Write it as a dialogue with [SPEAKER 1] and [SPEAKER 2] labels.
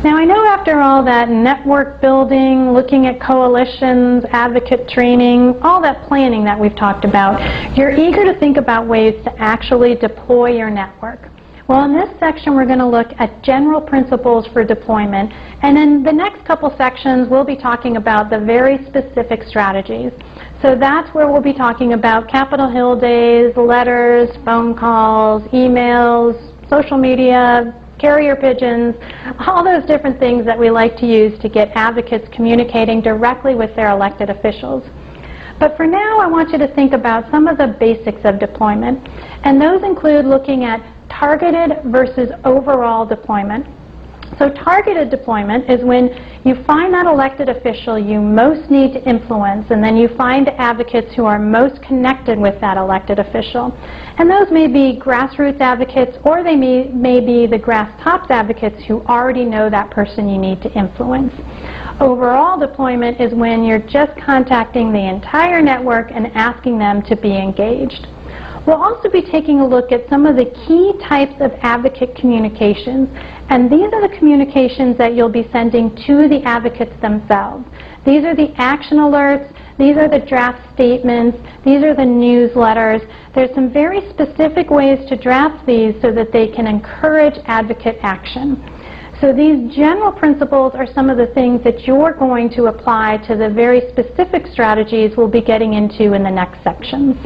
[SPEAKER 1] Now I know after all that network building, looking at coalitions, advocate training, all that planning that we've talked about, you're eager to think about ways to actually deploy your network. Well, in this section we're going to look at general principles for deployment, and in the next couple sections we'll be talking about the very specific strategies. So that's where we'll be talking about Capitol Hill days, letters, phone calls, emails, social media, carrier pigeons, all those different things that we like to use to get advocates communicating directly with their elected officials. But for now, I want you to think about some of the basics of deployment, and those include looking at targeted versus overall deployment. So targeted deployment is when you find that elected official you most need to influence, and then you find advocates who are most connected with that elected official. And those may be grassroots advocates, or they may be the grass tops advocates who already know that person you need to influence. Overall deployment is when you're just contacting the entire network and asking them to be engaged. We'll also be taking a look at some of the key types of advocate communications, and these are the communications that you'll be sending to the advocates themselves. These are the action alerts, these are the draft statements, these are the newsletters. There's some very specific ways to draft these so that they can encourage advocate action. So these general principles are some of the things that you're going to apply to the very specific strategies we'll be getting into in the next sections.